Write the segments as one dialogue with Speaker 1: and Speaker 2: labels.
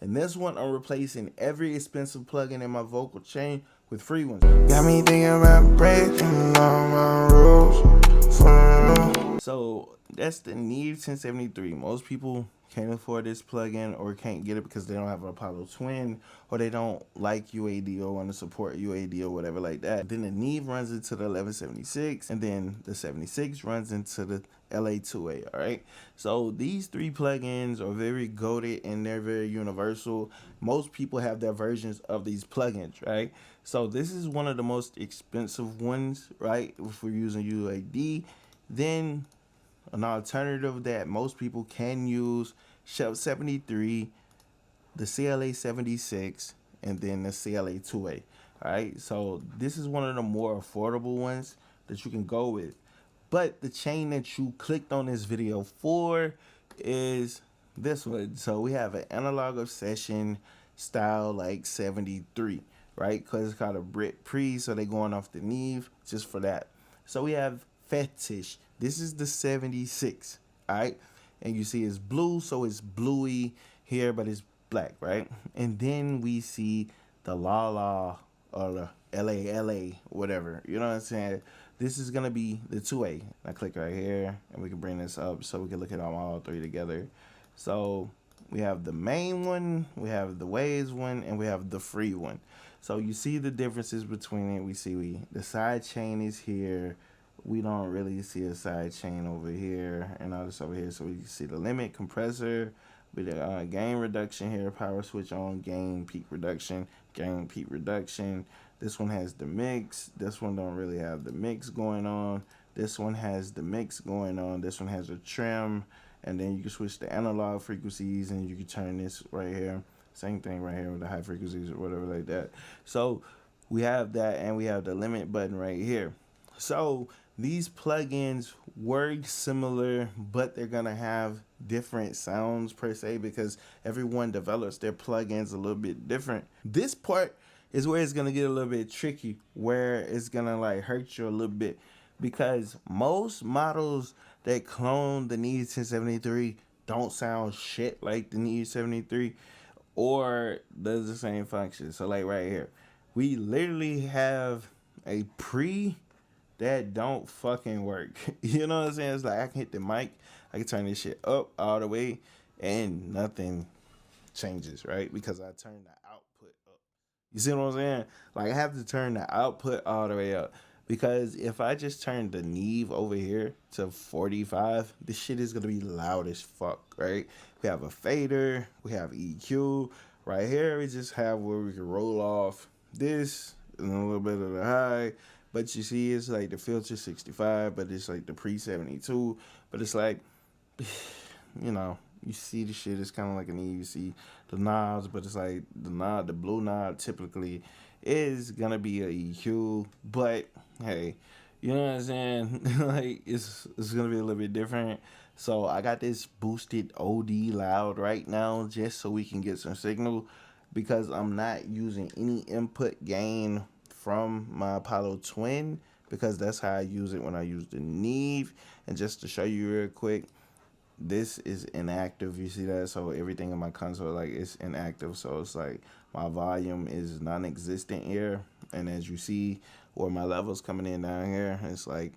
Speaker 1: And this one, I'm replacing every expensive plugin in my vocal chain with free ones. Got me thinking about breaking all my rules for real. So that's the Neve 1073. Most people can't afford this plugin or can't get it because they don't have an Apollo Twin or they don't like UAD or want to support UAD or whatever like that. Then the Neve runs into the 1176 and then the 76 runs into the LA2A, all right? So these three plugins are very goated and they're very universal. Most people have their versions of these plugins, right? So this is one of the most expensive ones, right? If we're using UAD, then an alternative that most people can use, Shelf 73, the CLA 76, and then the CLA 2A. All right, so this is one of the more affordable ones that you can go with. But the chain that you clicked on this video for is this one. So we have an analog obsession style like 73, right? Because it's called a Brit Pre, so they're going off the Neve just for that. So we have Fetish. This is the 76, all right? And you see it's blue, so it's bluey here, but it's black, right? And then we see the La La or the LA, whatever. You know what I'm saying? This is going to be the 2A. I click right here, and we can bring this up so we can look at them all three together. So we have the main one, we have the Waves one, and we have the free one. So you see the differences between it. We see the side chain is here. We don't really see a side chain over here and all this over here. So we see the limit compressor with the gain reduction here, power switch on, gain peak reduction, gain peak reduction. This one has the mix. This one don't really have the mix going on. This one has the mix going on. This one has a trim. And then you can switch the analog frequencies and you can turn this right here. Same thing right here with the high frequencies or whatever like that. So we have that and we have the limit button right here. So these plugins work similar, but they're gonna have different sounds per se because everyone develops their plugins a little bit different. This part is where it's gonna get a little bit tricky, where it's gonna like hurt you a little bit because most models that clone the Neve 1073 don't sound shit like the Neve 73 or does the same function. So like right here, we literally have a pre that don't fucking work. You know what I'm saying? It's like I can hit the mic, I can turn this shit up all the way, and nothing changes, right? Because I turned the output up. You see what I'm saying? Like I have to turn the output all the way up. Because if I just turn the Neve over here to 45, this shit is gonna be loud as fuck, right? We have a fader, we have EQ. Right here, we just have where we can roll off this and a little bit of the high. But you see, it's like the filter 65, but it's like the pre 72. But it's like, you know, you see the shit. It's kind of like an E. You see the knobs, but it's like the blue knob typically is gonna be a EQ. But hey, you know what I'm saying? Like it's gonna be a little bit different. So I got this boosted OD loud right now just so we can get some signal because I'm not using any input gain from my Apollo Twin because that's how I use it when I use the Neve. And just to show you real quick, this is inactive. You see that? So everything in my console, like, it's inactive. So it's like my volume is non-existent here. And as you see, where my levels coming in down here, it's like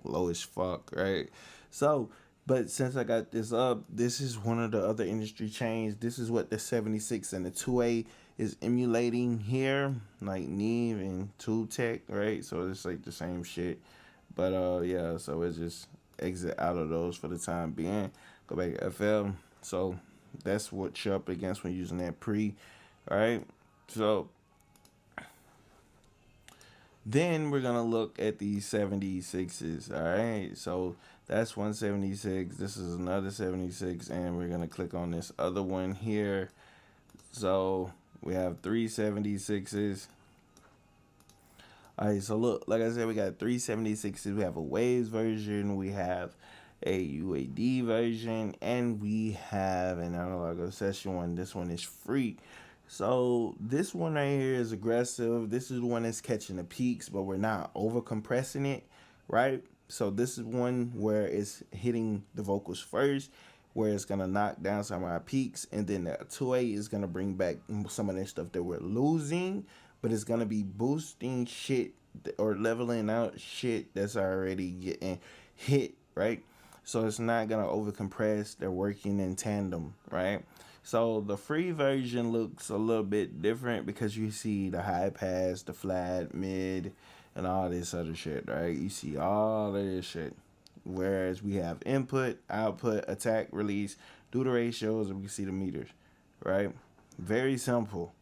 Speaker 1: low as fuck, right? So, but since I got this up, this is one of the other industry chains. This is what the 76 and the 2A is emulating here, like Neve and Tube Tech, right? So it's like the same shit. But yeah, so it's just exit out of those for the time being. Go back to FL. So that's what you're up against when using that pre, right? So then we're gonna look at these 76s, all right? So that's 176. This is another 76, and we're gonna click on this other one here. So we have 376s. All right, so look, like I said, we got 376s. We have a Waves version, we have a UAD version, and we have an analog obsession one. This one is free. So this one right here is aggressive. This is the one that's catching the peaks, but we're not over compressing it, right? So this is one where it's hitting the vocals first, where it's gonna knock down some of our peaks, and then the 2A is gonna bring back some of that stuff that we're losing, but it's gonna be boosting shit or leveling out shit that's already getting hit, right? So it's not gonna over compress. They're working in tandem, right? So the free version looks a little bit different because you see the high pass, the flat, mid, and all this other shit, right? You see all of this shit. Whereas we have input, output, attack, release, do the ratios, and we can see the meters, right? Very simple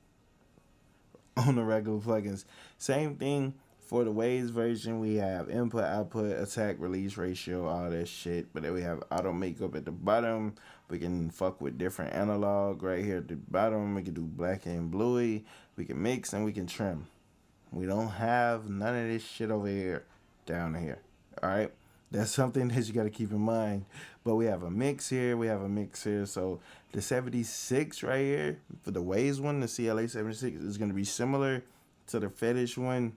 Speaker 1: on the regular plugins. Same thing for the Waves version. We have input, output, attack, release, ratio, all that shit. But then we have auto makeup at the bottom. We can fuck with different analog right here at the bottom. We can do black and bluey. We can mix and we can trim. We don't have none of this shit over here down here. All right. That's something that you got to keep in mind. But we have a mix here. We have a mix here. So the 76 right here, for the Waves one, the CLA 76, is going to be similar to the Fetish one,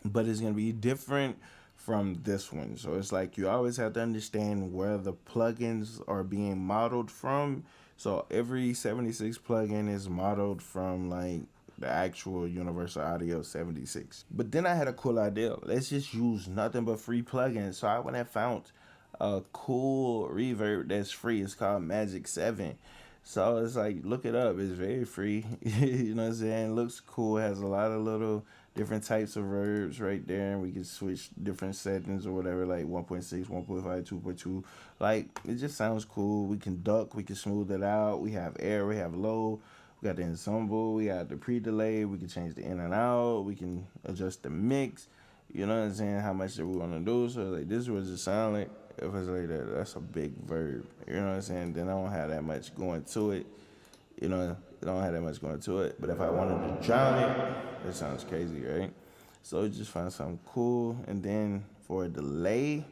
Speaker 1: but it's going to be different from this one. So it's like you always have to understand where the plugins are being modeled from. So every 76 plugin is modeled from like the actual Universal Audio 76. But then I had a cool idea. Let's just use nothing but free plugins. So I went and found a cool reverb that's free. It's called Magic 7. So it's like, look it up. It's very free. You know what I'm saying? It looks cool. It has a lot of little different types of verbs right there. And we can switch different settings or whatever, like 1.6, 1.5, 2.2. Like, it just sounds cool. We can duck. We can smooth it out. We have air. We have low. We got the ensemble, we got the pre-delay, we can change the in and out, we can adjust the mix, you know what I'm saying, how much that we want to do. So like this was just sound like, if it's like that, that's a big verb, you know what I'm saying. Then I don't have that much going to it, you know, I don't have that much going to it. But if I wanted to drown it sounds crazy, right? So just find something cool. And then for a delay,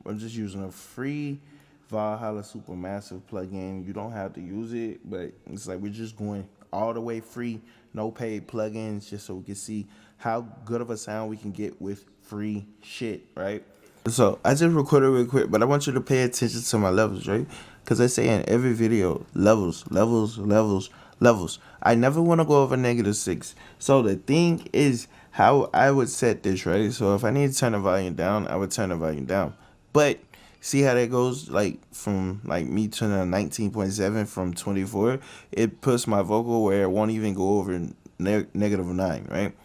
Speaker 1: I'm just using a free Valhalla Supermassive plugin. You don't have to use it, but it's like we're just going all the way free, no paid plugins, just so we can see how good of a sound we can get with free shit, right? So I just recorded real quick, but I want you to pay attention to my levels, right? Because I say in every video, levels, levels, levels, levels. I never want to go over -6. So the thing is how I would set this, right? So if I need to turn the volume down, I would turn the volume down. But see how that goes, like from like me turning a 19.7 from 24, it puts my vocal where it won't even go over -9, right?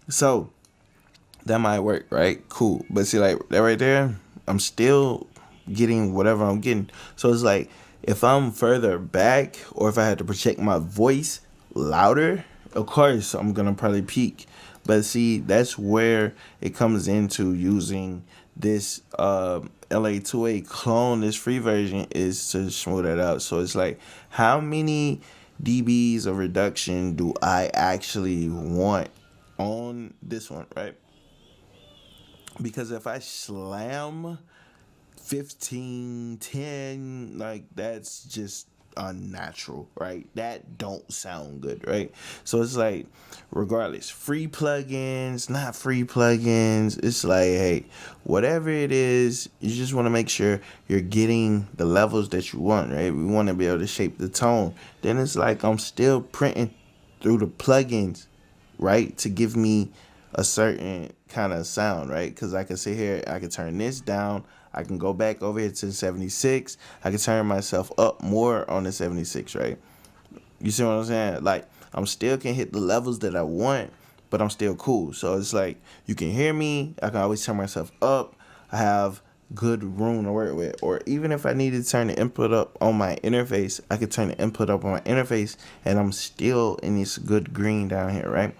Speaker 1: So that might work, right? Cool. But see, like that right there, I'm still getting whatever I'm getting. So it's like if I'm further back or if I had to project my voice louder, of course I'm gonna probably peak. But see, that's where it comes into using this LA2A clone, this free version, is to smooth that out. So it's like, how many dBs of reduction do I actually want on this one, right? Because if I slam 15, 10, like that's just unnatural, right? That don't sound good, right? So it's like, regardless, free plugins, not free plugins, it's like, hey, whatever it is, you just want to make sure you're getting the levels that you want, right? We want to be able to shape the tone. Then it's like I'm still printing through the plugins, right, to give me a certain kind of sound, right? Because I can sit here, I can turn this down, I can go back over here to the 76. I can turn myself up more on the 76, right? You see what I'm saying? Like, I'm still can hit the levels that I want, but I'm still cool. So it's like, you can hear me. I can always turn myself up. I have good room to work with. Or even if I need to turn the input up on my interface, I could turn the input up on my interface, and I'm still in this good green down here, right?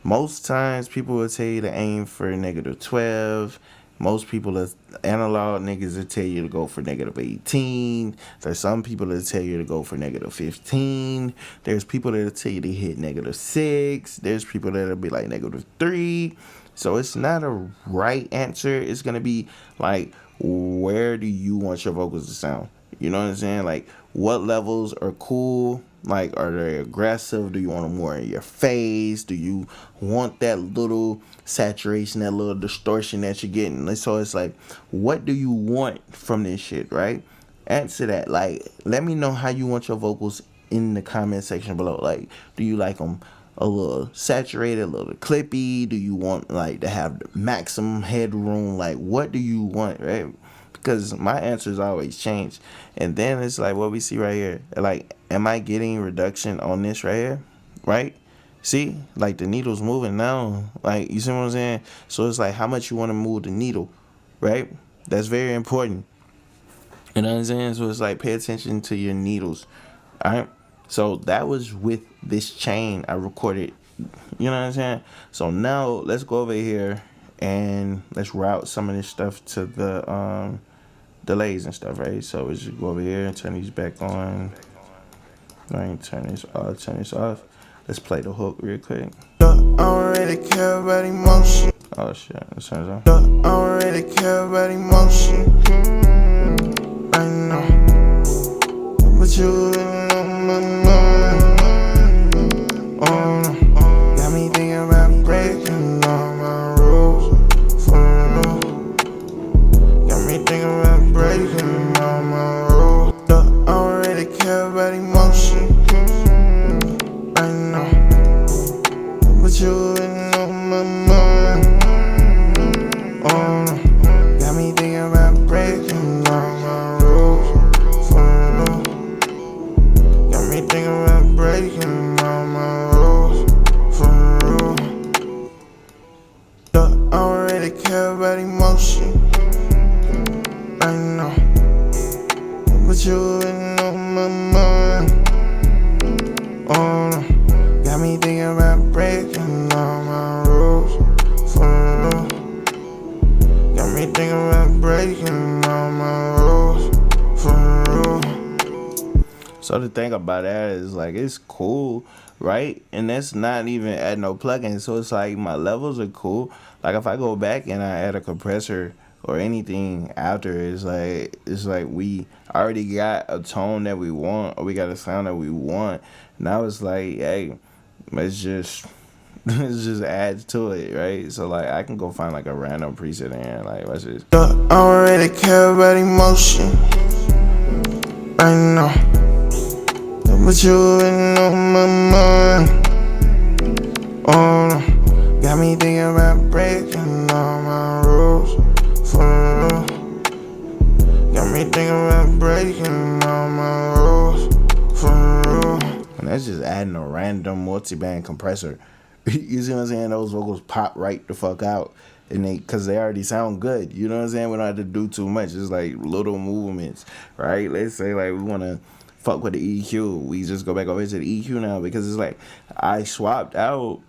Speaker 1: Most times, people will tell you to aim for -12. Most people, are analog niggas, will tell you to go for -18. There's some people that tell you to go for -15. There's people that will tell you to hit -6. There's people that will be like -3. So it's not a right answer. It's going to be like, where do you want your vocals to sound? You know what I'm saying? Like, what levels are cool? Like, are they aggressive? Do you want them more in your face? Do you want that little saturation, that little distortion that you're getting? So it's like, what do you want from this shit, right? answer that. Like, let me know how you want your vocals in the comment section below. Like, do you like them a little saturated, a little clippy? Do you want like to have the maximum headroom? Like, what do you want, right? Because my answers always change. And then it's like what we see right here. Like, am I getting reduction on this right here? Right? See, like the needle's moving now. Like, you see what I'm saying? So it's like how much you want to move the needle, right? That's very important. You know what I'm saying? So it's like pay attention to your needles. All right. So that was with this chain I recorded. You know what I'm saying? So now let's go over here and let's route some of this stuff to the delays and stuff, right? So let's just go over here and turn these back on. Right, turn this off. Let's play the hook real quick. I don't really care about emotion. Oh shit, let's turn it off. I don't really care about emotion. I know, but you on my mind. Got me thinking about breaking all my rules for real. Got me thinking about breaking all my rules. I don't really care about emotion. I know, but you on my mind. Got me thinking about breaking all my rules for real. Got me thinking about breaking all my rules for real. I don't really care about emotion. I know, but you on my mind. Got me thinking about breaking all my rules for real. Got me thinking about breaking all my rules for real. So the thing about that is like it's cool, right? And that's not even add no plugins. So it's like my levels are cool. Like if I go back and I add a compressor or anything after, it's like we already got a tone that we want, or we got a sound that we want. Now it's like, hey, let's just add to it, right? So like I can go find like a random preset and like watch this. I don't really care about emotion. I know, but you on my mind. Got me thinking about breaking all my rules for real. Got me thinking about breaking all my rules for real. And that's just adding a random multi-band compressor. You see what I'm saying? Those vocals pop right the fuck out, and cause they already sound good. You know what I'm saying? We don't have to do too much. It's like little movements, right? Let's say like we wanna fuck with the EQ. We just go back over to the EQ now because it's like I swapped out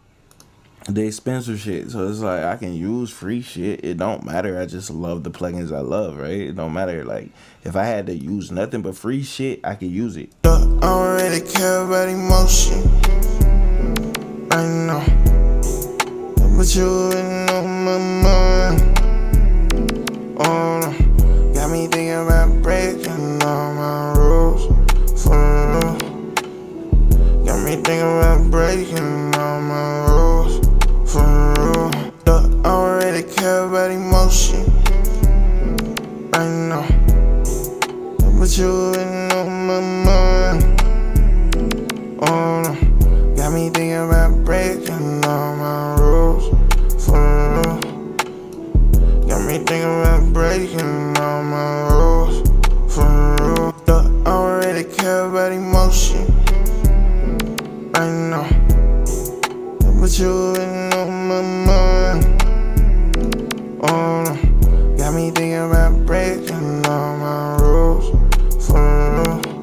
Speaker 1: the expensive shit, so it's like I can use free shit. It don't matter. I just love the plugins I love, right? It don't matter. Like if I had to use nothing but free shit, I could use it. I don't really care about emotion. I know, but you on my mind. Got me thinking about breaking all my rules for real. Got me thinking about breaking all my rules for real. I don't really care about emotion. I know, but you on my mind. Got me thinking about breaking all my rules for real. Got me thinking about breaking all my rules for real. I don't really care about emotion. I know, but you on my mind.